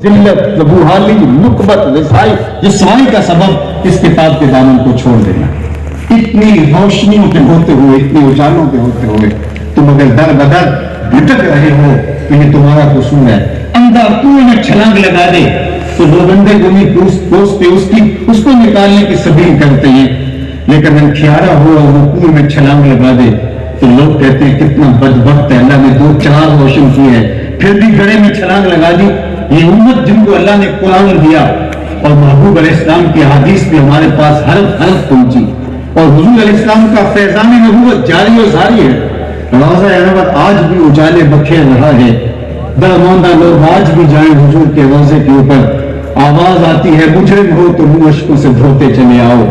ذلت، ذبوحالی، نکبت، رسوائی کا سبب اس کتاب کے دامن کو چھوڑ دینا. اتنی روشنیوں کے ہوتے ہوئے، اتنی اجالوں کے ہوتے ہوئے تم اگر در بدر بھٹک رہے ہو تو یہ تمہارا قصور ہے. اندھا کنویں میں چھلانگ لگا دے تو لوگ اندھے کنویں پوچھتے اس کو نکالنے کی سبیل کرتے ہیں، لیکن اگر کھیارا ہو اور وہ کنویں میں چھلانگ لگا دے تو لوگ کہتے ہیں کتنا بدبخت ہے، اللہ نے 2 چراغ روشن کیے ہیں پھر بھی گڑھے میں چھلانگ لگا دی. یہ امت جن کو اللہ نے قرآن دیا اور محبوب علیہ السلام کی حدیث بھی ہمارے پاس حرف حرف پہنچی اور حضور علیہ السلام کا فیضان نبوت جاری و ساری ہے. روضہ انور آج بھی اجالے بکھیر رہا ہے. درماندہ لوگ آج بھی جائیں حضور کے روضے کے اوپر. آواز آتی ہے مجرم ہو تو منہ اشکوں سے دھوتے چلے آؤ،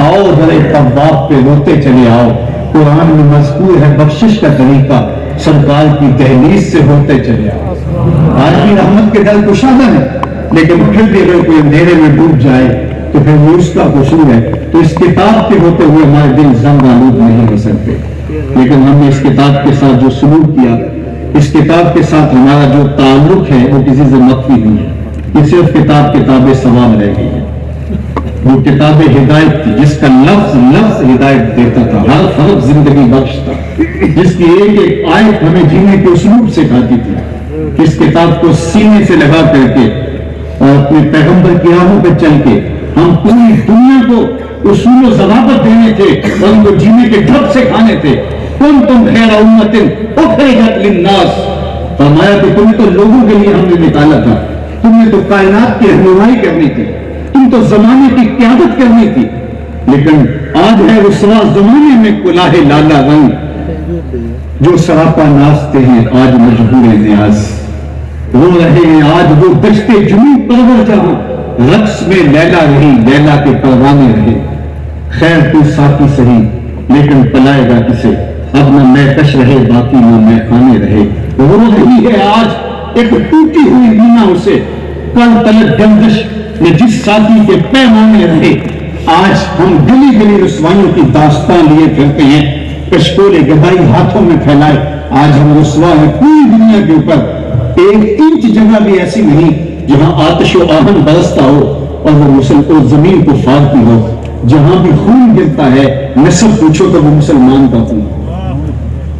آؤ درے طباب پہ روتے چلے آؤ. قرآن میں مذکور ہے بخشش کا طریقہ، سرکار کی دہلیز سے ہوتے چلے آؤ. آج بھی رحمت کے دل کشادہ ہے، لیکن پھر بھی اگر کوئی اندھیرے میں ڈوب جائے تو پھر وہ اس کا قصور ہے. تو اس کتاب کے ہوتے ہوئے ہمارے دل زنگ آلود نہیں ہو سکتے، لیکن ہم نے اس کتاب کے ساتھ جو سلوک کیا، اس کتاب کے ساتھ ہمارا جو تعلق ہے وہ کسی سے مخفی نہیں ہے. یہ صرف کتاب ثواب رہ گئی ہے. وہ کتاب ہدایت تھی جس کا لفظ لفظ ہدایت دیتا تھا، ہر حرف زندگی بخش تھا، جس کی ایک ایک آیت ہمیں جینے کے اسلوب سکھاتی تھی. اس کتاب کو سینے سے لگا کر کے اور اپنے پیغمبر کی راہوں پہ چل کے ہم پوری دنیا کو اصول و ضوابط دینے تھے اور ان کو جینے کے ڈھب سے کھانے تھے. کنتم خیر امۃ اخرجت للناس، فرمایا کہ تمہیں تو لوگوں کے لیے ہم نے نکالا تھا، تم نے تو کائنات کی رہنمائی کرنی تھی، تم تو زمانے کی قیادت کرنی تھی. لیکن آج ہے رسوا زمانے میں کلاه لالا رنگ، جو سراپا ناچتے ہیں آج مجبور نیاز. رو رہے ہیں آج وہ دشتے جنوب پرور جہاں، رقص میں لیلا رہی لیلا کے پروانے رہے. خیر تو ساتھی سہی لیکن پلائے گا کسے، اب نہ میں کش رہے باقی نہ میں کھانے رہے. رو رہی ہے آج ایک ٹوٹی ہوئی مینا اسے، کل تلک گردش میں جس ساتھی کے پیمانے رہے. آج ہم گلی گلی رسوائیوں کی داستان لیے پھرتے ہیں، کشکول گدائی ہاتھوں میں پھیلائے. آج ہم رسوا ہیں پوری دنیا کے اوپر. 1 انچ جگہ بھی ایسی نہیں جہاں آتش و آہن برستا ہو اور وہ زمین کو پھاڑتی ہو. جہاں بھی خون گرتا ہے نسب پوچھو تو وہ مسلمان کا خون،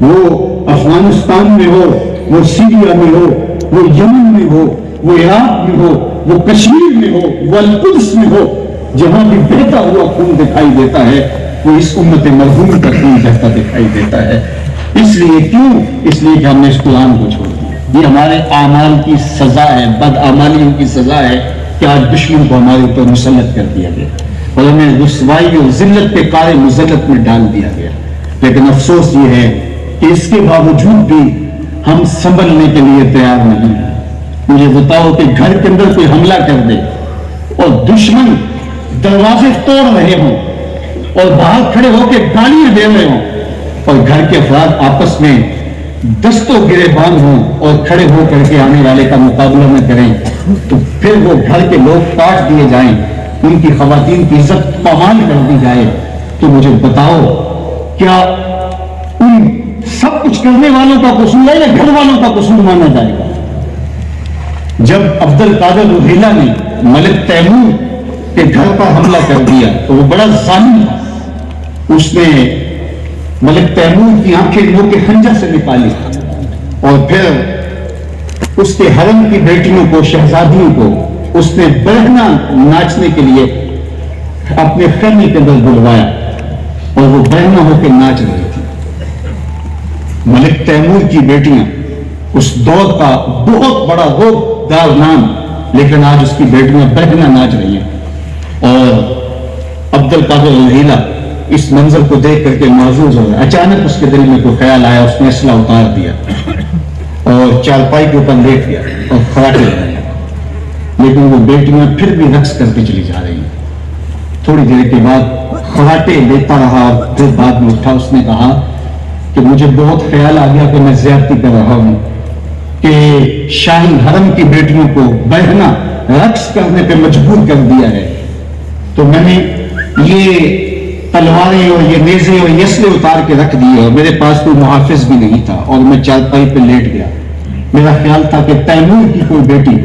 وہ افغانستان میں ہو، وہ سیریا میں ہو، وہ یمن میں ہو، وہ عراق میں ہو، وہ کشمیر میں ہو، وہ القدس میں ہو. جہاں بھی بہتا ہوا خون دکھائی دیتا ہے وہ اس امت مرحوم کا خون بہتا دکھائی دیتا ہے. اس لیے کیوں؟ اس لیے کہ ہم نے اس قرآن کو چھوڑ دیا. یہ ہمارے اعمال کی سزا ہے، بدعمالیوں کی سزا ہے کہ آج دشمن کو ہمارے اوپر مسلط کر دیا گیا اور ہمیں رسوائی اور ذلت کے قارے مذلت میں ڈال دیا گیا. لیکن افسوس یہ ہے کہ اس کے باوجود بھی ہم سنبھلنے کے لیے تیار نہیں ہیں. مجھے بتاؤ کہ گھر کے اندر کوئی حملہ کر دے اور دشمن دروازے توڑ رہے ہوں اور باہر کھڑے ہو کے گالیاں دے رہے ہوں اور گھر کے افراد آپس میں دستوں گرے باندھ ہوں اور کھڑے ہو کر کے آنے والے کا مقابلہ نہ کریں، تو پھر وہ گھر کے لوگ کاٹ دیے جائیں، ان کی خواتین کی عزت پامال کر دی جائے. تو مجھے بتاؤ کیا ان سب کچھ کرنے والوں کا قصور ہے یا گھر والوں کا قصور مانا جائے گا؟ جب عبد القادر روہیلا نے ملک تیمور کے گھر پر حملہ کر دیا تو وہ بڑا ظالم تھا. اس نے ملک تیمور کی آنکھیں منہ کے خنجر سے نکالی اور پھر اس کے حرم کی بیٹیوں کو، شہزادیوں کو اس نے برہنہ ناچنے کے لیے اپنے خیمے کے اندر بلوایا اور وہ برہنہ ہو کے ناچ رہی تھی. ملک تیمور کی بیٹیاں اس دور کا بہت بڑا روب دار نام، لیکن آج اس کی بیٹیاں برہنہ ناچ رہی ہیں. اور عبد القادر روہیلا اس منظر کو دیکھ کر کے معزوز ہو گیا. اچانک اس کے دل میں کوئی خیال آیا، اس نے اسلحہ اتار دیا اور چارپائی کے اوپر لیٹ گیا اور خراٹے لگایا. لیکن وہ بیٹیاں پھر بھی رقص کرتے چلی جا رہی ہیں. تھوڑی دیر کے بعد خراٹے لیتا رہا اور پھر بعد میں اٹھا. اس نے کہا کہ مجھے بہت خیال آ گیا کہ میں زیادتی کر رہا ہوں کہ شاہی حرم کی بیٹیوں کو برہنہ رقص کرنے پہ مجبور کر دیا ہے. تو میں نے یہ تلواریں اور یہ نیزے اور یہ اسلحے اتار کے رکھ دیے اور میرے پاس کوئی محافظ بھی نہیں تھا اور میں چارپائی پہ لیٹ گیا. میرا خیال تھا کہ تیمور کی کوئی بیٹی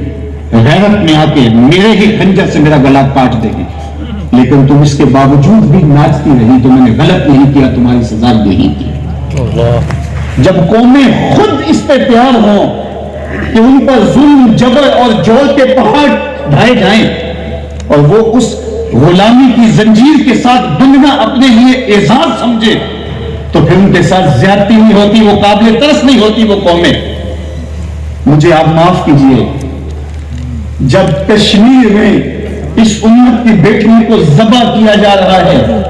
غیرت میں آ کے میرے ہی خنجر سے میرا گلا کاٹ دے گی، لیکن تم اس کے باوجود بھی ناچتی رہی تو میں نے غلط نہیں کیا، تمہاری سزا یہی تھی۔ جب قومیں خود اس پہ تیار ہوں کہ ان پر ظلم، جبر اور جول کے پہاڑ ڈھائے جائیں اور وہ اس غلامی کی زنجیر کے ساتھ بندنا اپنے لیے اعزاز سمجھے، تو پھر ان کے ساتھ زیادتی نہیں ہوتی، وہ قابل ترس نہیں ہوتی وہ قومیں۔ مجھے آپ معاف کیجئے، جب کشمیر میں اس امت کی بیٹیوں کو ذبح کیا جا رہا ہے،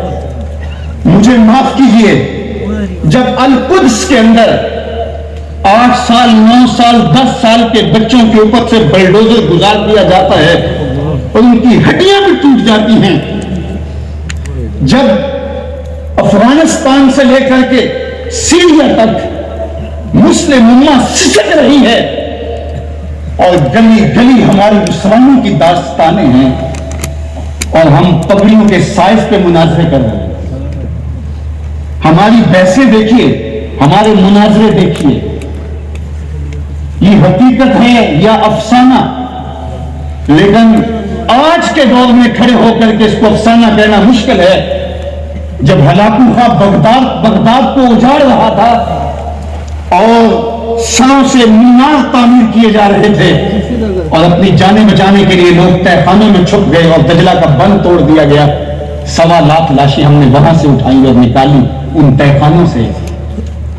مجھے معاف کیجئے، جب القدس کے اندر 8 سال 9 سال 10 سال کے بچوں کے اوپر سے بلڈوزر گزار دیا جاتا ہے اور ان کی ہڈیاں بھی ٹوٹ جاتی ہیں، جب افغانستان سے لے کر کے سیریا تک مسلم امت سسک رہی ہے اور گلی گلی ہماری مسلمانوں کی داستانیں ہیں اور ہم پگڑیوں کے سائز پہ مناظرے کر رہے ہیں، ہماری بحثیں دیکھیے، ہمارے مناظرے دیکھیے، یہ حقیقت ہے یا افسانہ؟ لیکن آج کے دور میں کھڑے ہو کر کے اس کو افسانہ کہنا مشکل ہے، جب ہلاکو خواہ بغداد کو اجاڑ رہا تھا اور سروں سے مینار تعمیر کیے جا رہے تھے اور اپنی جانیں بچانے کے لیے لوگ تہہ خانوں میں چھپ گئے اور دجلہ کا بند توڑ دیا گیا، 1.25 لاکھ لاشیں ہم نے وہاں سے اٹھائی اور نکالی ان تہہ خانوں سے۔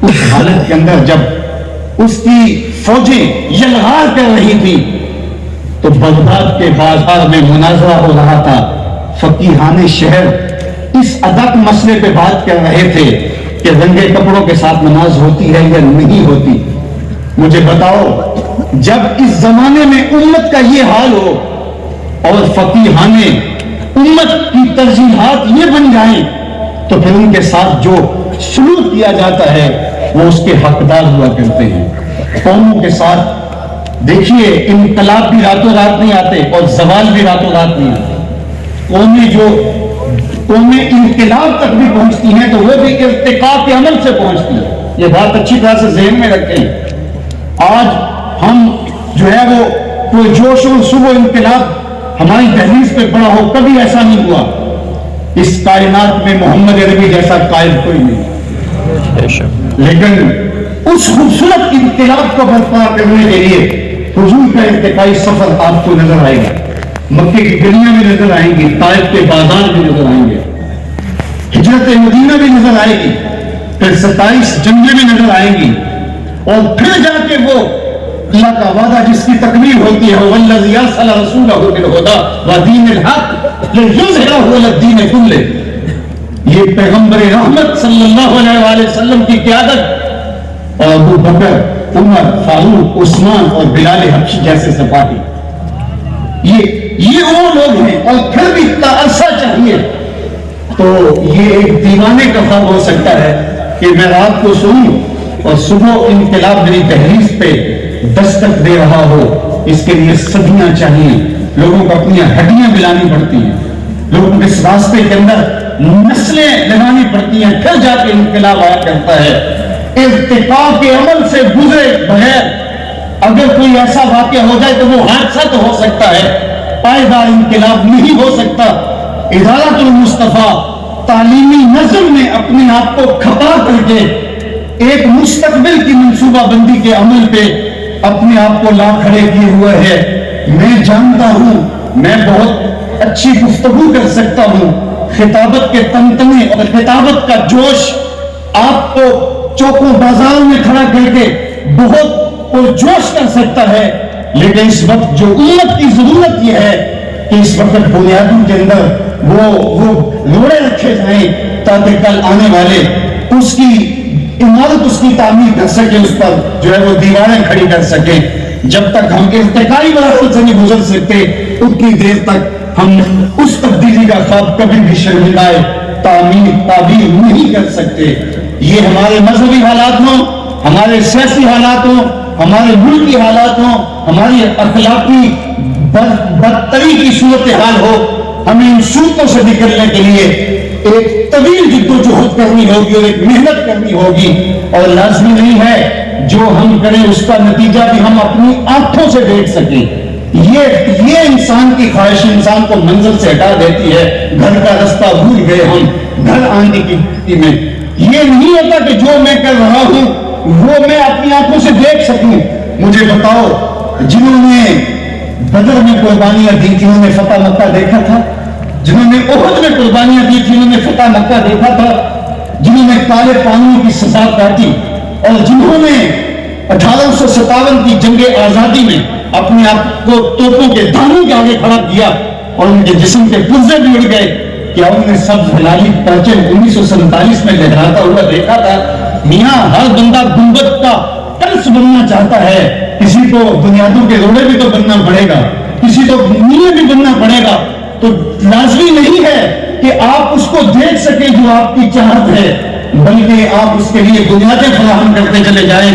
اس حالت کے اندر جب اس کی فوجیں یلغار کر رہی تھی تو بغداد کے بازار میں مناظرہ ہو رہا تھا، فقیہان شہر اس ادک مسئلے پہ بات کر رہے تھے کہ رنگے کپڑوں کے ساتھ نماز ہوتی ہے یا نہیں ہوتی۔ مجھے بتاؤ، جب اس زمانے میں امت کا یہ حال ہو اور فقیہان امت کی ترجیحات یہ بن جائیں تو پھر ان کے ساتھ جو سلوک کیا جاتا ہے وہ اس کے حقدار ہوا کرتے ہیں۔ قوموں کے ساتھ دیکھیے، انقلاب بھی راتوں رات نہیں آتے اور زوال بھی راتوں رات نہیں آتے۔ قومیں انقلاب تک بھی پہنچتی ہیں تو وہ بھی ارتقاء کے عمل سے پہنچتی ہے، یہ بات اچھی طرح سے ذہن میں رکھیں۔ آج ہم جو ہے وہ کوئی جوش و صبح انقلاب ہماری دہلیز پہ پڑا ہو، کبھی ایسا نہیں ہوا۔ اس کائنات میں محمد عربی جیسا قائد کوئی نہیں، لیکن اس خوبصورت انقلاب کو برپا کرنے کے لیے حضور کا ارتقائی سفر آپ کو نظر آئے گا، مکے کی گلیاں بھی نظر آئیں گی، طائف کے بازار بھی نظر آئیں گے، ہجرت مدینہ بھی نظر آئے گی، پھر 27 جنگیں بھی نظر آئیں گی، اور پھر جا کے وہ اللہ کا وعدہ جس کی تکمیل ہوتی ہے، وَالَّذِي أَرْسَلَ رَسُولَهُ بِالْهُدَىٰ وَدِينِ الْحَقِّ لِيُظْهِرَهُ عَلَى الدِّينِ كُلِّهِ۔ یہ پیغمبر رحمت صلی اللہ علیہ وآلہ وسلم کی قیادت اور ابو بکر، عمر، فاروق، عثمان اور بلال حبشی جیسے سپاہی، یہ وہ لوگ ہیں، اور پھر بھی اتنا عرصہ چاہیے تو یہ ایک دیوانے کا خواب ہو سکتا ہے کہ میں رات کو سوؤں اور صبح انقلاب میری دہلیز پہ دستک دے رہا ہو۔ اس کے لیے صدیاں چاہیے، لوگوں کو اپنی ہڈیاں ملانی پڑتی ہیں، لوگوں کو اس راستے کے اندر نسلیں لگانی پڑتی ہیں، پھر جا کے انقلاب آیا کرتا ہے۔ ارتقاء کے عمل سے گزرے بغیر اگر کوئی ایسا واقعہ ہو جائے تو وہ حادثہ تو ہو سکتا ہے، پائیدار انقلاب نہیں ہو سکتا۔ ادارۃ المصطفیٰ تعلیمی نظم میں اپنے آپ کو کھپا کر کے ایک مستقبل کی منصوبہ بندی کے عمل پہ اپنے آپ کو لا کھڑے کیے ہوئے ہے۔ میں جانتا ہوں میں بہت اچھی گفتگو کر سکتا ہوں، خطابت کے تمتمے اور خطابت کا جوش آپ کو چوکوں بازاروں میں کھڑا کر کے بہت پرجوش کر سکتا ہے، لیکن اس وقت جو امت کی ضرورت یہ ہے کہ اس وقت بنیادوں کے اندر وہ روڑے رکھے جائیں تاکہ کل آنے والے اس کی عمارت، اس کی تعمیر کر سکیں، اس پر جو ہے وہ دیواریں کھڑی کر سکیں۔ جب تک ہم ارتقائی مراحل سے نہیں گزر سکتے اتنی دیر تک ہم اس تبدیلی کا خواب کبھی بھی شرمندہ تعبیر نہیں کر سکتے۔ یہ ہمارے مذہبی حالات ہوں، ہمارے سیاسی حالات ہوں، ہمارے ملکی حالات ہوں، ہماری اخلاقی بدتری کی صورتحال ہو، ہمیں ان صورتوں سے نکلنے کے لیے ایک طویل جدوجہد کرنی ہوگی اور ایک محنت کرنی ہوگی، اور لازمی نہیں ہے جو ہم کریں اس کا نتیجہ بھی ہم اپنی آنکھوں سے دیکھ سکیں۔ یہ انسان کی خواہش انسان کو منزل سے ہٹا دیتی ہے. گھر کا رستہ بھول گئے ہم گھر آنے کی میں. یہ نہیں ہوتا کہ جو میں کر رہا ہوں وہ میں اپنی آنکھوں سے دیکھ سکوں. مجھے بتاؤ, جنہوں نے بدر میں قربانیاں دی تھی انہوں نے فتح مکہ دیکھا تھا؟ جنہوں نے احد میں قربانیاں دی تھی انہوں نے فتح مکہ دیکھا تھا؟ جنہوں نے کالے پانیوں کی سزا کاٹی اور جنہوں نے 1857 کی جنگ آزادی میں اپنے آپ کو توپوں کے دانوں کے آگے کھڑا کیا اور ان کے جسم کے پرزے بھی اڑ گئے, کیا انہوں نے سبز ہلالی پرچم 1947 میں لہراتا ہوا دیکھا تھا؟ میاں ہر بندہ گنبد کا کلس بننا چاہتا ہے. کسی کو بنیادوں کے روڑے بھی تو بننا پڑے گا, کسی کو نیلے بھی بننا پڑے گا. تو لازمی نہیں ہے کہ آپ اس کو دیکھ سکیں جو آپ کی چاہت ہے, بلکہ آپ اس کے لیے بنیادیں فراہم کرتے چلے جائیں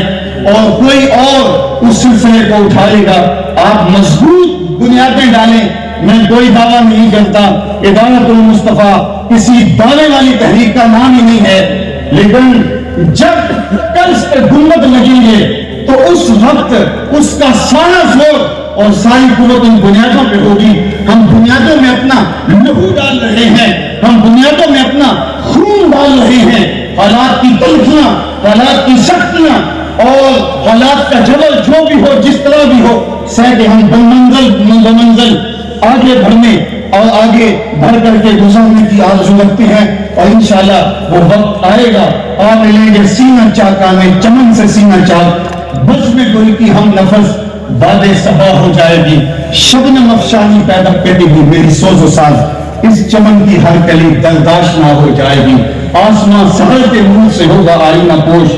اور کوئی اور اس سلسلے کو اٹھا لے گا. آپ مضبوط بنیادیں ڈالیں. میں کوئی دعویٰ نہیں کرتا, ادارت المصطفیٰ کسی دعوے والی تحریک کا نام ہی نہیں ہے, لیکن جب قرض پہ گنبد لگیں گے تو اس وقت اس کا سارا زور اور ساری قوت ان بنیادوں پہ ہوگی. ہم بنیادوں میں اپنا لہو ڈال رہے ہیں, ہم بنیادوں میں اپنا خون ڈال رہے ہیں. حالات کی تلخیاں, حالات کی سختیاں اور حالات کا جبل جو بھی ہو, جس طرح بھی ہو, سہ کے ہم بمنزل آگے بڑھنے اور آگے بڑھ کر کے گزارنے کی آرزو رکھتے ہیں. اور انشاءاللہ وہ وقت آئے گا, آ ملیں گے سینہ چاکانے چمن سے سینہ چاک, بزم گل کی ہم نفس باد صبا ہو جائے گی, شبنم افشانی پیدا کرے گی میری سوز و ساز, اس چمن کی ہر کلی درداش نہ ہو جائے گی. آسمان سحر کے منہ سے ہوگا آئینہ پوش,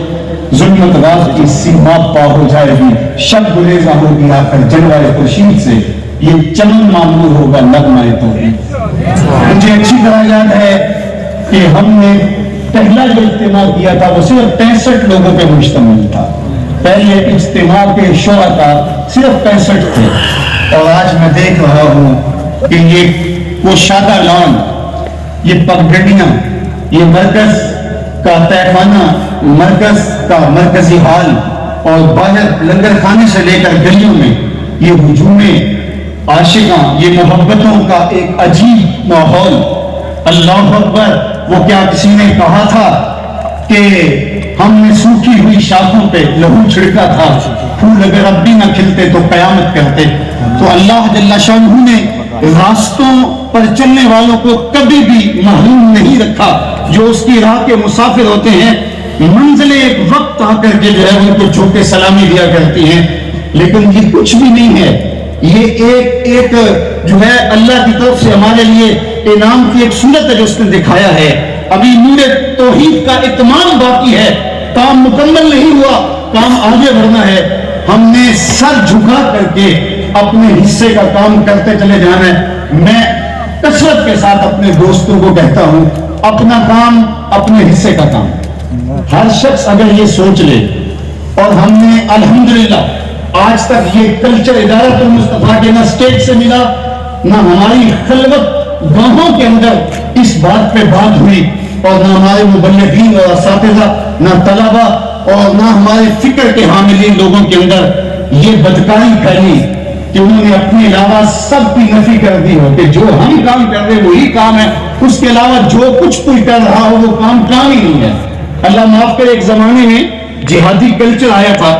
ظلمت راز کی سیما پا ہو جائے گی. شب گریزہ ہوگی آخر جلوہ خورشید سے, یہ چمن معمور ہوگا نغمہ توحید. مجھے اچھی طرح یاد ہے کہ ہم نے پہلا جو اجتماع کیا تھا وہ صرف 65 لوگوں پہ مشتمل تھا. پہلے اجتماع کے شرکا صرف 65 تھے, اور آج میں دیکھ رہا ہوں کہ یہ کوشادہ لان, یہ پگڈنڈیاں, یہ مرکز کا تہخانہ, مرکز کا مرکزی ہال, اور باہر لنگر خانے سے لے کر گلیوں میں یہ ہجومیں عاشقاں, یہ محبتوں کا ایک عجیب ماحول. اللہ اکبر. وہ کیا کسی نے کہا تھا کہ ہم نے سوکھی ہوئی شاخوں پہ لہو چھڑکا تھا, پھول اگر اب بھی نہ کھلتے تو قیامت کرتے. تو اللہ جل شانہ نے راستوں پر چلنے والوں کو کبھی بھی محروم نہیں رکھا. جو اس کی راہ کے مسافر ہوتے ہیں منزلیں ایک وقت آ کر کے جو ہے ان کو جھوک کے سلامی دیا کرتی ہیں, لیکن یہ کچھ بھی نہیں ہے. یہ ایک جو ہے اللہ کی طرف سے ہمارے لیے انعام کی ایک صورت ہے جو اس نے دکھایا ہے. ابھی نور توحید کا اتمام باقی ہے, کام مکمل نہیں ہوا, کام آگے بڑھنا ہے. ہم نے سر جھکا کر کے اپنے حصے کا کام کرتے چلے جانا ہے. میں کثرت کے ساتھ اپنے دوستوں کو کہتا ہوں, اپنا کام اپنے حصے کا کام. ہر شخص اگر یہ سوچ لے, اور ہم نے الحمدللہ آج تک یہ کلچر ادارت المصطفیٰ کے نہ اسٹیج سے ملا, نہ ہماری خلوت گاہوں کے اندر اس بات پہ بات ہوئی, اور نہ ہمارے مبلغین اور اساتذہ, نہ طلبہ, اور نہ ہمارے فکر کے حاملین لوگوں کے اندر یہ بدکاری پھیلی کہ انہوں نے اپنے علاوہ سب کی نفی کر دی ہو کہ جو ہم کام کر رہے وہی کام ہے, اس کے علاوہ جو کچھ کوئی کر رہا ہو وہ کام ہی نہیں ہے. اللہ معاف کرے, ایک زمانے میں جہادی کلچر آیا تھا,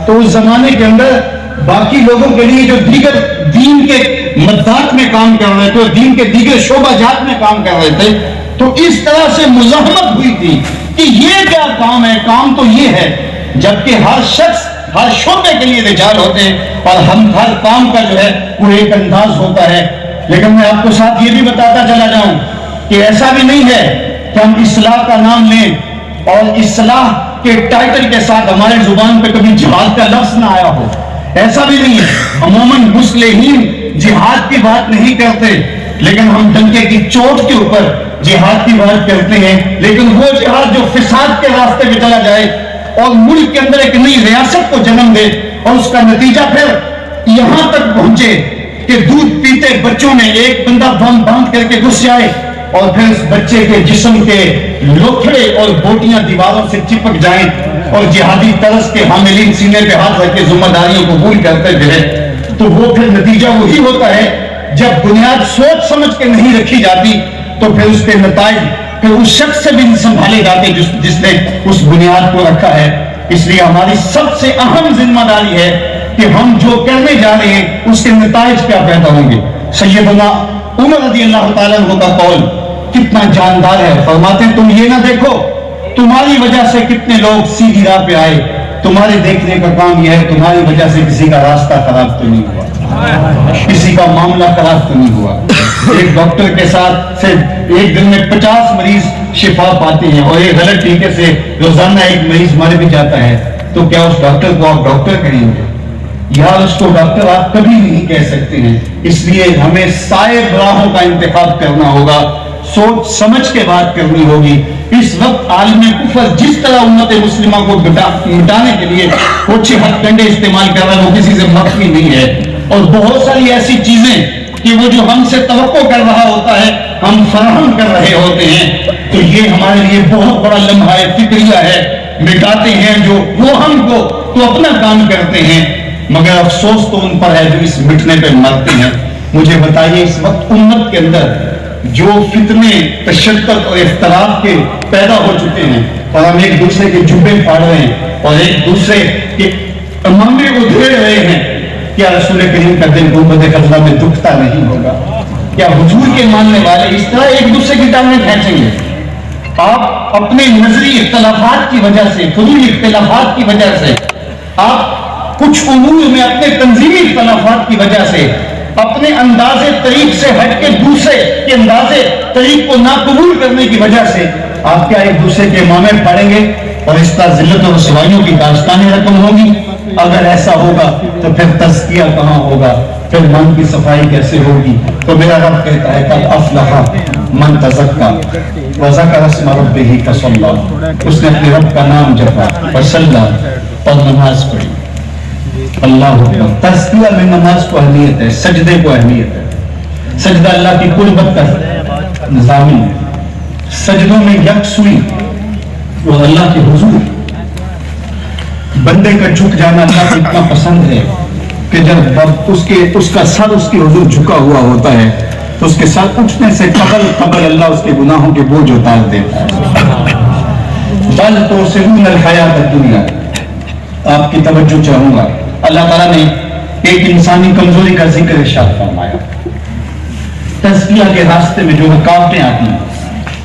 تو اس زمانے کے اندر باقی لوگوں کے لیے جو دیگر دین کے مدات میں کام کر رہے تھے, دین کے دیگر شعبہ جات میں کام کر رہے تھے, تو اس طرح سے مزاحمت ہوئی تھی کہ یہ کیا کام ہے, کام تو یہ ہے. جبکہ ہر شخص ہر شعبے کے لیے رجال ہوتے ہیں, اور ہم ہر کام کا جو ہے وہ ایک انداز ہوتا ہے. لیکن میں آپ کو ساتھ یہ بھی بتاتا چلا جاؤں کہ ایسا بھی نہیں ہے کہ ہم اصلاح کا نام لیں اور اصلاح کے ٹائٹل کے ساتھ ہمارے زبان پہ کبھی جہاد کا لفظ نہ آیا ہو. ایسا بھی نہیں ہے. عموماً مسلمین جہاد کی بات نہیں کرتے, لیکن ہم ڈنکے کی چوٹ کے اوپر جہاد کی بات کرتے ہیں. لیکن وہ جہاد جو فساد کے راستے پہ چلا جائے اور ملک کے اندر ایک نئی ریاست کو جنم دے, اور اس کا نتیجہ پھر یہاں تک پہنچے کہ دودھ پیتے بچوں میں ایک بندہ بم باندھ کر کے گھس جائے, اور پھر اس بچے کے جسم کے لوتھڑے اور بوٹیاں دیواروں سے چپک جائیں, اور جہادی طرز کے حاملین سینے پہ ہاتھ رکھ کے ذمہ داریوں قبول کرتے رہے. تو وہ پھر نتیجہ وہی ہوتا ہے، جب بنیاد سوچ سمجھ کے نہیں رکھی جاتی تو پھر اس کے نتائج پھر اس شخص سے بھی نہیں سنبھالے جاتے جس نے اس بنیاد کو رکھا ہے۔ اس لیے ہماری سب سے اہم ذمہ داری ہے کہ ہم جو کرنے جا رہے ہیں اس کے نتائج کیا پیدا ہوں گے۔ سیدنا عمر رضی اللہ تعالیٰ عنہ کا قول کتنا جاندار ہے، فرماتے ہیں تم یہ نہ دیکھو تمہاری وجہ سے کتنے لوگ سیدھی راہ پہ آئے، تمہارے دیکھنے کا کام یہ ہے تمہاری وجہ سے کسی کا راستہ خراب تو نہیں ہوا، کسی کا معاملہ خراب تو نہیں ہوا۔ ایک ڈاکٹر کے ساتھ سے ایک دن میں 50 مریض شفا پاتے ہیں اور ایک غلط طریقے سے روزانہ ایک مریض مر بھی جاتا ہے، تو کیا اس ڈاکٹر کو آپ ڈاکٹر کہیں گے؟ یار اس کو ڈاکٹر آپ کبھی نہیں کہہ سکتے ہیں۔ اس لیے ہمیں صائب راہوں کا انتخاب کرنا ہوگا، سوچ سمجھ کے بات کرنی ہوگی۔ اس وقت عالم کفر جس طرح امت مسلمہ کو مٹانے کے لیے کچھ ہتھ کنڈے استعمال کر رہا ہے وہ کسی سے مخفی نہیں ہے، اور بہت ساری ایسی چیزیں کہ وہ جو ہم سے توقع کر رہا ہوتا ہے ہم فراہم کر رہے ہوتے ہیں، تو یہ ہمارے لیے بہت بڑا لمحہ فکریہ ہے۔ مٹاتے ہیں جو وہ ہم کو تو اپنا کام کرتے ہیں، مگر افسوس تو ان پر ہے جو اس مٹنے پہ مرتے ہیں۔ مجھے بتائیے اس وقت امت کے اندر جو فتنے تشدد اور اختلاف کے پیدا ہو چکے ہیں اور ہم ایک دوسرے کے جبے پھاڑ رہے ہیں اور ایک دوسرے کے امامے کو دھیڑ رہے ہیں، کیا رسول کریم کا دل گنبد خزرہ میں دکھتا نہیں ہوگا؟ کیا حضور کے ماننے والے اس طرح ایک دوسرے کی ٹانگیں کھینچیں گے؟ آپ اپنے نظری اختلافات کی وجہ سے، فضول اختلافات کی وجہ سے، آپ کچھ امور میں اپنے تنظیمی اختلافات کی وجہ سے، اپنے انداز طریق سے ہٹ کے دوسرے کے انداز طریق کو ناقبول کرنے کی وجہ سے آپ کیا ایک دوسرے کے امامے پھاڑیں گے اور اس طرح ذلت اور رسوائیوں کی داستانیں رقم ہوگی؟ اگر ایسا ہوگا تو پھر تزکیہ کہاں ہوگا، پھر من کی صفائی کیسے ہوگی؟ تو میرا رب کہتا ہے قد افلح من تزکی وذکر اسم ربہ فصلی، اس نے اپنے رب کا نام جپا وصلی اور نماز پڑھی۔ اللہ اکبر۔ تزکیہ میں نماز کو اہمیت ہے، سجدے کو اہمیت ہے۔ سجدہ اللہ کی قربت کا نظامی ہے، سجدوں میں یکسوئی اور اللہ کے حضور بندے کا جھک جانا اللہ کو اتنا پسند ہے کہ جب اس کا سر اس کے حضور جھکا ہوا ہوتا ہے تو اس کے سر اٹھنے سے قبل اللہ اس کے گناہوں کے بوجھ اتار دیتا ہے۔ بل تؤثرون الحیات الدنیا، آپ کی توجہ چاہوں گا، اللہ تعالیٰ نے ایک انسانی کمزوری کا ذکر ارشاد فرمایا۔ تزکیہ کے راستے میں جو رکاوٹیں آتی ہیں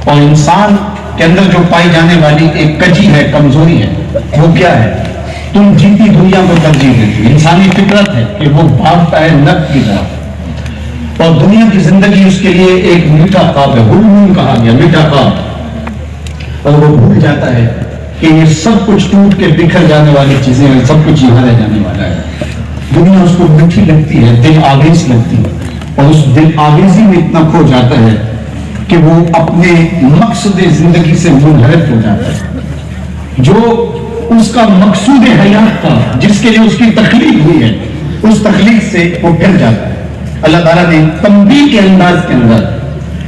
اور انسان کے اندر جو پائی جانے والی ایک کجی ہے، کمزوری ہے، وہ کیا ہے؟ تم جیتی دنیا کو ترجیح دیتی۔ انسانی فطرت ہے کہ وہ بھاگتا ہے نفس کی طرف، اور دنیا کی زندگی اس کے لیے ایک میٹھا خواب ہے، ہلمون کہا گیا، میٹھا خواب، اور وہ بھول جاتا ہے کہ یہ سب کچھ ٹوٹ کے بکھر جانے والی چیزیں ہیں، سب کچھ یہاں رہ جانے والا ہے۔ دنیا اس کو میٹھی لگتی ہے، دل آویز لگتی ہے، اور اس دل آویزی میں اتنا کھو جاتا ہے کہ وہ اپنے مقصد زندگی سے منحرف ہو جاتا ہے۔ جو اس کا مقصود حیات تھا، جس کے لیے اس کی تخلیق ہوئی ہے، اس تخلیق سے وہ پھر جاتا ہے۔ اللہ تعالیٰ نے تنبیہ کے انداز کے اندر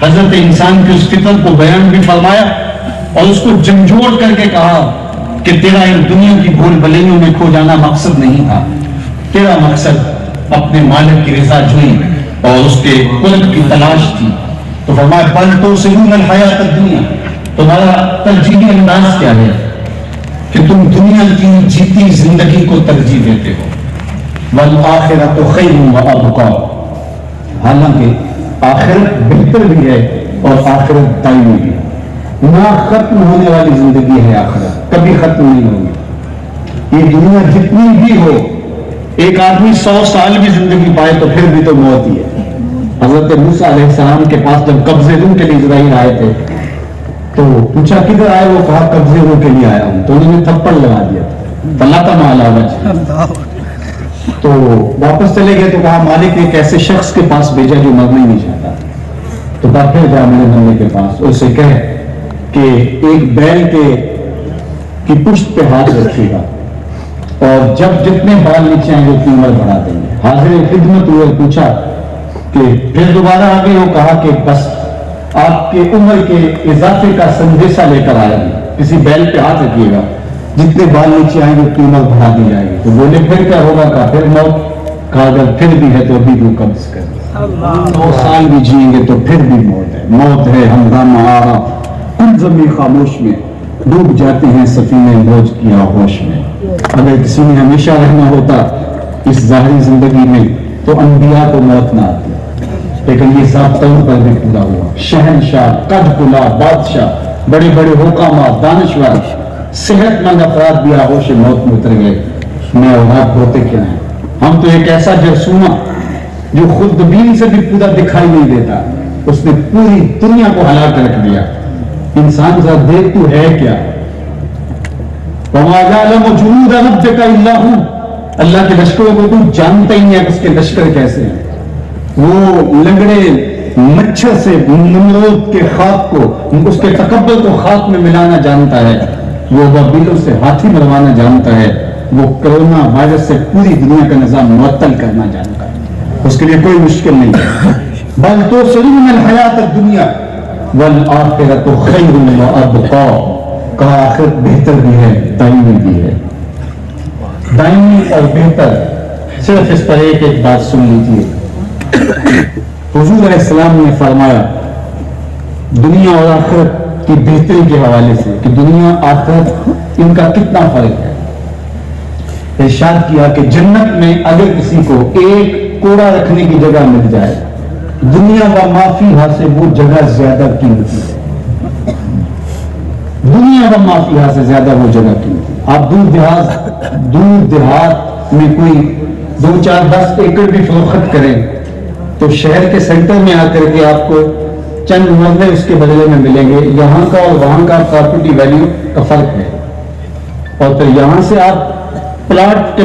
حضرت انسان کی اس فطرت کو بیان بھی فرمایا اور اس کو جھنجھوڑ کر کے کہا کہ تیرا ان دنیا کی بھول بھلیوں میں کھو جانا مقصد نہیں تھا، تیرا مقصد اپنے مالک کی رضا جوئی اور اس کے قرب کی تلاش تھی۔ تو فرمایا بل تؤثرون الحیات الدنیا، تمہارا ترجیحی انداز کیا ہے کہ تم دنیا کی جیتی زندگی کو ترجیح دیتے ہو۔ والآخرۃ خیر وابقیٰ، حالانکہ آخرت بہتر بھی ہے اور آخرت دائمی بھی ہے، نہ ختم ہونے والی زندگی ہے آخرت، کبھی ختم نہیں ہوگی۔ یہ دنیا جتنی بھی ہو، ایک آدمی 100 سال بھی زندگی پائے تو پھر بھی تو موت ہی ہے۔ حضرت موسیٰ علیہ السلام کے پاس جب قبضے روح کے لیے اسرائیل آئے تھے تو پوچھا کدھر آئے؟ وہ کہا قبضے روح کے لیے آیا ہوں، تو انہوں نے تھپڑ لگا دیا، فلطم علی وجہہ۔ تو واپس چلے گئے تو کہا مالک نے ایک ایسے شخص کے پاس بھیجا جو مرنا ہی نہیں چاہتا، تو کہا پھر جا میرے بندے کے پاس، اسے کہے کہ ایک بیل کی پشت پہ ہاتھ رکھیے گا اور جب جتنے بال نیچے آئیں گے اتنی عمر بڑھا دیں گے۔ حاضر خدمت ہوئے، پوچھا کہ پھر دوبارہ آ گئے، وہ کہا کہ بس آپ کے عمر کے اضافے کا سندیشہ لے کر آیا ہوں، کسی بیل پہ ہاتھ رکھیے گا، جتنے بال نیچے آئیں گے اتنی عمر بڑھا دی جائے گی۔ تو بولے پھر کیا ہوگا؟ کہا پھر موت۔ کہا اگر پھر بھی ہے تو ابھی بھی قبض کر 100 سال بھی جئیں گے تو پھر بھی موت ہے ہنگامہ آرا کل زمین خاموش میں ڈوب جاتے ہیں سفینے موج کی آغوش میں. اگر کسی نے ہمیشہ رہنا ہوتا اس ظاہری زندگی میں تو انبیاء کو موت نہ آتی, لیکن یہ ضابطہ ان پر بھی پورا ہوا. شہنشاہ, قد قلا, بادشاہ, بڑے بڑے حکامات, دانشور, صحت مند افراد بھی آغوش موت میں اتر گئے. میں اور آپ ہوتے کیا ہیں؟ ہم تو ایک ایسا جرثومہ جو خود بین سے بھی پورا دکھائی نہیں دیتا, اس نے پوری دنیا کو ہلا کے رکھ دیا. انسان ذرا دیکھ تو ہے کیا؟ وَمَا يَعْلَمُ جُنُودَ رَبِّكَ إِلَّا هُوَ, اللہ کے لشکروں کو تم جانتا ہی نہیں ہے اس کے لشکر کیسے ہیں. وہ لنگڑے مچھر سے نمرود کے خاک کو, اس کے تکبر کو خاک میں ملانا جانتا ہے. وہ وبیلوں سے ہاتھی مروانا جانتا ہے. وہ کرونا وائرس سے پوری دنیا کا نظام معطل کرنا جانتا ہے. اس کے لیے کوئی مشکل نہیں ہے. بل تؤثرون الحیات الدنیا والآخرۃ خیر وابقیٰ, کہا آخرت بہتر بھی ہے, دائمی بھی ہے. دائمی اور بہتر, صرف اس پر ایک بات سن لیجیے. حضور علیہ السلام نے فرمایا دنیا اور آخرت کی بہتری کے حوالے سے کہ دنیا آخرت ان کا کتنا فرق ہے. ارشاد کیا کہ جنت میں اگر کسی کو ایک کوڑا رکھنے کی جگہ مل جائے, دنیا و ما فیہا سے وہ جگہ زیادہ قیمتی ہے. دنیا و ما فیہا سے زیادہ وہ جگہ قیمتی ہے. آپ دور دیہات میں کوئی 2-4-10 ایکڑ بھی فروخت کریں تو شہر کے سینٹر میں آ کر کے آپ کو چند مرلے اس کے بدلے میں ملیں گے. یہاں کا اور وہاں کا پراپرٹی ویلیو کا فرق ہے. اور پھر یہاں سے آپ پلاٹ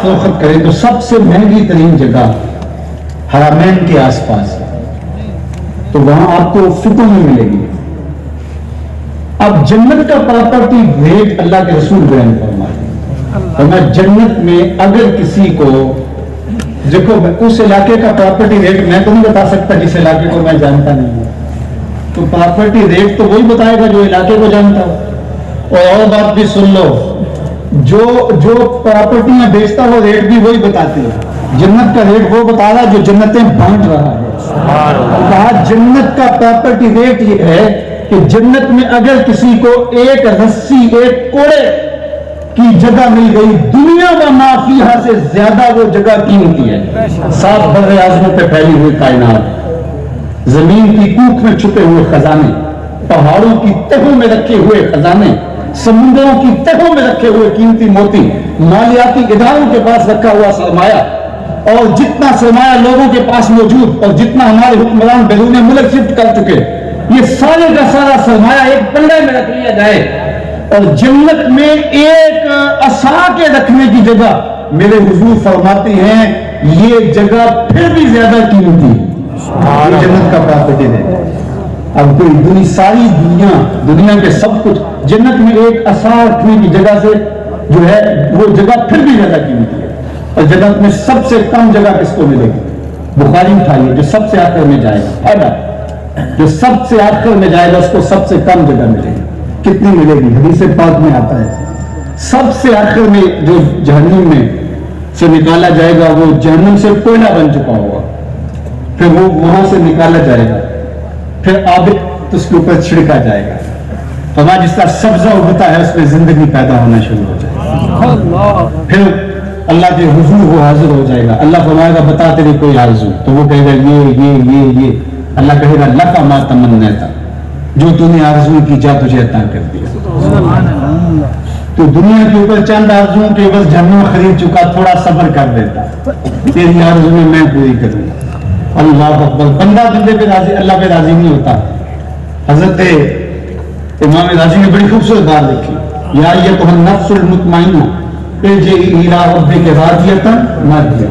فروخت کریں تو سب سے مہنگی ترین جگہ حرمین کے آس پاس ہے, تو وہاں آپ کو فکر میں ملے گی. اب جنت کا پراپرٹی ریٹ اللہ کے رسول بیان فرمائے. جنت میں اگر کسی کو دیکھو, اس علاقے کا پراپرٹی ریٹ میں تو نہیں بتا سکتا جس علاقے کو میں جانتا نہیں ہوں, تو پراپرٹی ریٹ تو وہی بتائے گا جو علاقے کو جانتا ہو. اور بات بھی سن لو, جو پراپرٹیاں بیچتا وہ ریٹ بھی وہی بتاتی ہے. جنت کا ریٹ وہ بتا رہا جو جنتیں بانٹ رہا ہے. کہا جنت کا پراپرٹی ریٹ یہ ہے کہ جنت میں اگر کسی کو ایک رسی, ایک کوڑے کی جگہ مل گئی, دنیا و ما فیہا سے زیادہ وہ جگہ قیمتی ہے. 7 بر اعظموں پہ پھیلی ہوئی کائنات, زمین کی کوکھ میں چھپے ہوئے خزانے, پہاڑوں کی تہوں میں رکھے ہوئے خزانے, سمندروں کی تہوں میں رکھے ہوئے قیمتی موتی, مالیاتی اداروں کے پاس رکھا ہوا سرمایہ, اور جتنا سرمایہ لوگوں کے پاس موجود اور جتنا ہمارے حکمران بیرون ملک شفٹ کر چکے, یہ سارے کا سارا سرمایہ ایک پنڈے میں رکھ لیا جائے اور جنت میں ایک عصا کے رکھنے کی جگہ, میرے حضور فرماتے ہیں یہ جگہ پھر بھی زیادہ قیمتی ہے. جنت کا پراپرٹی ہے. اب کوئی ساری دنیا کے سب کچھ جنت میں ایک عصا رکھنے کی جگہ سے جو ہے وہ جگہ پھر بھی زیادہ قیمتی ہے. اور جنت میں سب سے کم جگہ کس کو ملے گی؟ بخاری اٹھائیے, جو سب سے آخر میں جائے گا, جو سب سے آخر میں جائے گا اس کو سب سے کم جگہ ملے گی. کتنی ملے گی؟ حدیث پاک میں آتا ہے سب سے آخر میں جو جہنم میں سے نکالا جائے گا وہ جہنم سے کوئلہ بن چکا ہوگا, پھر وہ وہاں سے نکالا جائے گا, پھر آب اس کے اوپر چھڑکا جائے گا. ہمارا جس کا سبزہ ہوتا ہے اس میں زندگی پیدا ہونا شروع ہو جائے گا. پھر اللہ کے حضور وہ حاضر ہو جائے گا. اللہ فرمائے گا بتا تیری کوئی آرزو, تو وہ کہے گا یہ. اللہ کہے گا لکا ما تمنیت, جو تو نے آرزو کی جا تجھے عطا کر دیا. تو دنیا کے اوپر چند آرزوؤں کے بس جہنم خرید چکا, تھوڑا صبر کر دیتا, تیری آرزو میں پوری کروں. اللہ اکبر. بندہ بندے پہ راضی, اللہ پہ راضی نہیں ہوتا. حضرت امام راضی نے بڑی خوبصورت بات لکھی, یا ایتھا النفس المطمئنہ ارجعی الی ربک راضیۃ مرضیہ,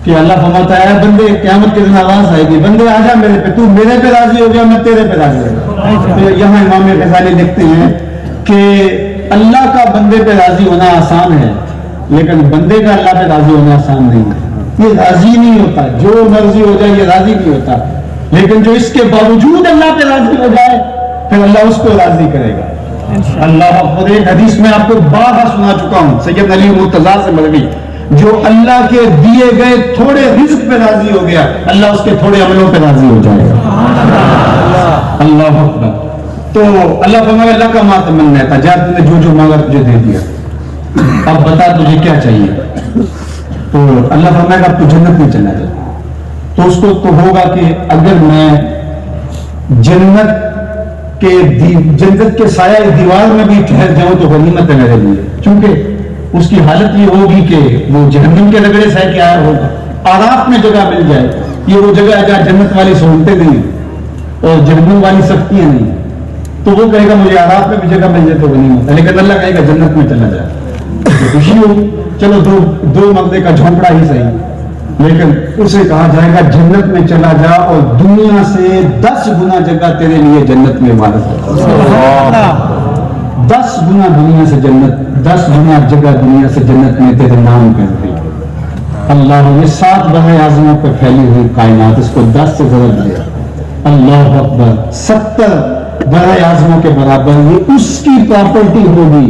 کہ اللہ فرماتا ہے بندے قیامت کے دن آواز آئے گی, بندے آ جا میرے پہ, تو میرے پہ راضی ہو گیا میں تیرے پہ راضی ہو گیا. یہاں امام غزالی لکھتے ہیں کہ اللہ کا بندے پہ راضی ہونا آسان ہے, لیکن بندے کا اللہ پہ راضی ہونا آسان نہیں ہے. یہ راضی نہیں ہوتا, جو مرضی ہو جائے یہ راضی نہیں ہوتا, لیکن جو اس کے باوجود اللہ پہ راضی ہو جائے پھر اللہ اس کو راضی کرے گا. اللہ اکبر. ایک حدیث میں آپ کو بارہا سنا چکا ہوں, سید علی مرتضیٰ سے مروی, جو اللہ کے دیے گئے تھوڑے رزق پہ راضی ہو گیا، اللہ اس کے تھوڑے عملوں پہ راضی ہو جائے گا۔ اللہ اکبر۔ تو اللہ فرمائے اللہ کا ما تمنا تھا، جا تم نے جو جو مانگا تجھے دے دیا، اب بتا تجھے کیا چاہیے۔ تو اللہ فرمائے گا اب تو جنت میں چلا جائے۔ تو اس کو تو ہوگا کہ اگر میں جنت کے سایہ دیوار میں بھی ٹھہر جاؤں تو غنیمت ہے میرے لیے، چونکہ اس کی حالت یہ ہوگی کہ وہ جہنم کے رگڑے سے کیا ہوگا، آراف میں جگہ مل جائے۔ یہ وہ جگہ ہے جہاں جنت والی سہولتیں نہیں ہیں اور جہنم والی سختیاں نہیں ہیں، تو وہ کہے گا مجھے آراف میں بھی جگہ مل جائے تو غنیمت ہے، لیکن اللہ کہے گا جنت میں چلا جائے تو خوشی ہو، چلو دو مردے کا جھونپڑا ہی صحیح، لیکن اسے کہا جائے گا جنت میں چلا جا اور دنیا سے 10 گنا جگہ تیرے لیے جنت میں عمارت ہے، 10 گنا دنیا سے جنت، 10 گنا جگہ دنیا سے جنت میں تیرے نام کر دی۔ اللہ یہ 7 بر اعظموں پہ پھیلی ہوئی کائنات، اس کو 10 سے ضرب دیا، اللہ اکبر، 70 بر اعظموں کے برابر یہ اس کی پراپرٹی ہوگی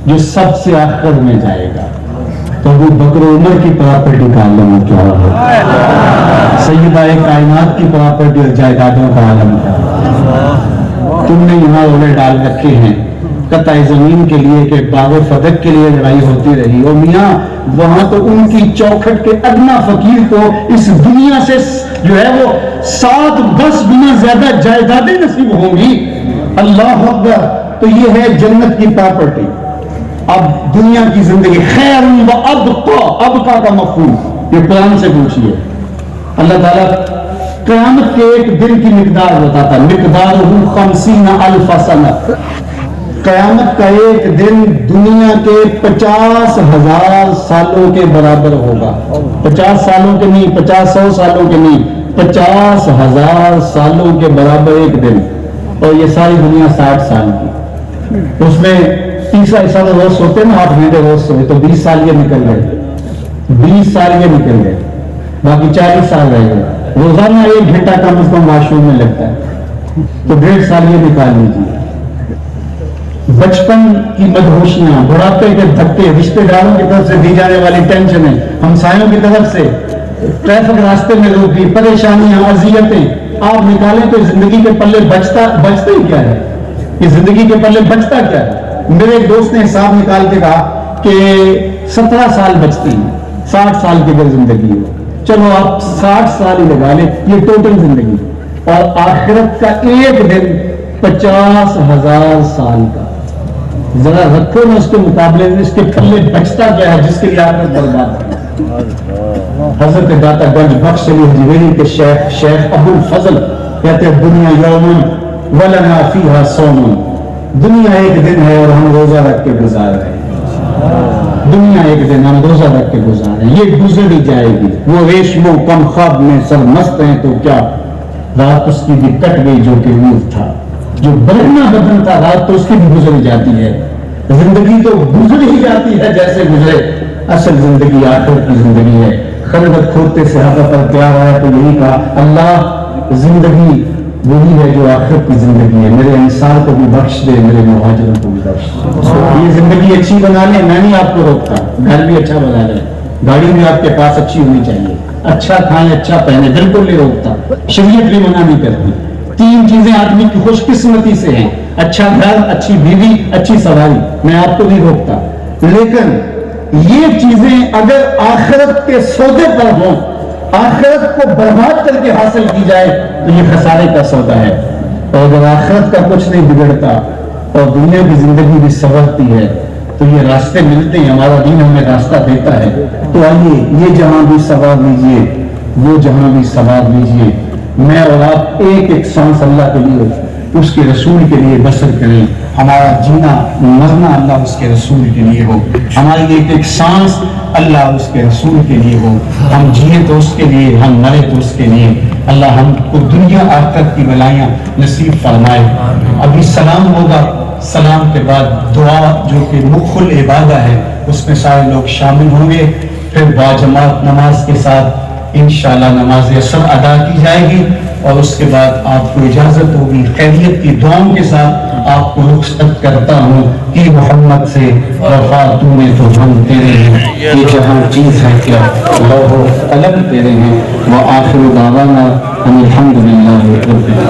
جو سب سے آخر میں جائے گا۔ تو ابو بکر عمر کی پراپرٹی کا عالم کیا ہے، سیدہ کائنات کی پراپرٹی اور جائیدادوں کا عالم کیا ہے۔ تم نے یہاں اولے ڈال رکھے ہیں قطع زمین کے لیے کہ باغ فتح کے لیے لڑائی ہوتی رہی، اور میاں وہاں تو ان کی چوکھٹ کے ادنا فقیر کو اس دنیا سے جو ہے وہ 7-10 گنا زیادہ جائیدادیں نصیب ہوں گی۔ اللہ اکبر۔ تو یہ ہے جنت کی پراپرٹی۔ اب دنیا کی زندگی خیر و ابقا، ابقا کا مفہوم یہ قرآن سے پوچھیے۔ اللہ تعالیٰ قیامت کے ایک دن کی مقدار بتاتا، مقدارہ 50,000 سنہ، قیامت کا ایک دن دنیا کے 50,000 سالوں کے برابر ہوگا۔ 50 سالوں کے نہیں، 50-100 سالوں کے نہیں، 50,000 سالوں کے برابر ایک دن، اور یہ ساری دنیا 60 سال کی۔ اس میں تیسرا حصہ تو روز سوتے نا، 8 گھنٹے روز سوئے تو 20 سال یہ نکل گئے، 20 سال یہ نکل گئے، باقی 40 سال رہ گئے۔ روزانہ 1 گھنٹہ کم از کم واش روم میں لگتا ہے تو 1.5 سال یہ نکال لیجیے۔ بچپن کی مدہوشیاں، بڑھاپے کے دھکے، رشتے داروں کی طرف سے دی جانے والی ٹینشنیں، ہمسایوں کی طرف سے، ٹریفک راستے میں روکی، پریشانیاں، اذیتیں، آپ نکالیں تو زندگی کے پلے بچتا ہی کیا ہے؟ یہ زندگی کے پلے بچتا کیا ہے؟ میرے ایک دوست نے حساب نکال کے کہا کہ 17 سال بچتے ہیں 60 سال کی اگر زندگی ہو، چلو آپ 60 سال ہی لگا لیں، یہ ٹوٹل زندگی، اور آخرت کا ایک دن 50,000 سال کا، ذرا رکھو نا اس کے مقابلے میں اس کے پلے بچتا کیا ہے جس کے لیے آخرت برباد ہے۔ حضرت داتا گنج بخش علی حجویری کے شیخ ابو الفضل کہتے ہیں دنیا یومن ولنا فیہا صوم، دنیا ایک دن ہے اور ہم روزہ رکھ کے گزار رہے ہیں، دنیا ایک دن ہم روزہ رکھ کے گزار رہے ہیں، یہ گزر ہی جائے گی۔ وہ ریشم و کم خواب میں سرمست ہیں تو کیا، رات اس کی بھی کٹ گئی جو کہ نور تھا، جو برہنا بدن تھا رات تو اس کی بھی گزر ہی جاتی ہے، زندگی تو گزر ہی جاتی ہے جیسے گزرے، اصل زندگی آخرت کی زندگی ہے۔ خلوت کھودتے صحابہ پر پیار آیا تو یہی کہا اللہ زندگی وہی ہے جو آخرت کی زندگی ہے، میرے انصار کو بھی بخش دے، میرے مہاجروں کو بھی بخش دے، یہ زندگی اچھی بنا لیں، میں نہیں آپ کو روکتا، گھر بھی اچھا بنا لیں، گاڑی بھی آپ کے پاس اچھی ہونی چاہیے، اچھا کھائیں اچھا پہنے، بالکل نہیں روکتا، شریعت بھی منع نہیں کرتی۔ 3 چیزیں آدمی کی خوش قسمتی سے ہیں، اچھا گھر، اچھی بیوی، اچھی سواری، میں آپ کو نہیں روکتا، لیکن یہ چیزیں اگر آخرت کے سودے پر ہوں، آخرت کو برباد کر کے حاصل کی جائے تو یہ خسارے کا سودا ہے، اور اگر آخرت کا کچھ نہیں بگڑتا اور دنیا کی زندگی بھی سنورتی ہے تو یہ راستے ملتے ہیں، ہمارا دین ہمیں راستہ دیتا ہے۔ تو آئیے یہ جہاں بھی سوار لیجئے، وہ جہاں بھی سوار لیجئے، میں اور آپ ایک ایک سانس اللہ کے لیے، اس کے رسول کے لیے بسر کریں، ہمارا جینا مرنا اللہ اس کے رسول کے لیے ہو، ہماری ایک ایک سانس اللہ اس کے رسول کے لیے ہو، ہم جیے تو اس کے لیے، ہم مرے تو اس کے لیے، اللہ ہم کو دنیا آخرت کی بلائیاں نصیب فرمائے۔ ابھی سلام ہوگا، سلام کے بعد دعا جو کہ مخ العبادہ ہے اس میں سارے لوگ شامل ہوں گے، پھر باجماعت نماز کے ساتھ انشاءاللہ نماز عصر ادا کی جائے گی، اور اس کے بعد آپ کو اجازت ہوگی خیریت کی دعاؤں کے ساتھ آپ کو رخصت کرتا ہوں کہ محمد سے وفا تمہیں تو ہم تیرے ہیں، یہ جہاں چیز ہے کیا لوح و قلم تیرے ہیں۔ وآخر دعوانا ان الحمد للہ رب العالمین۔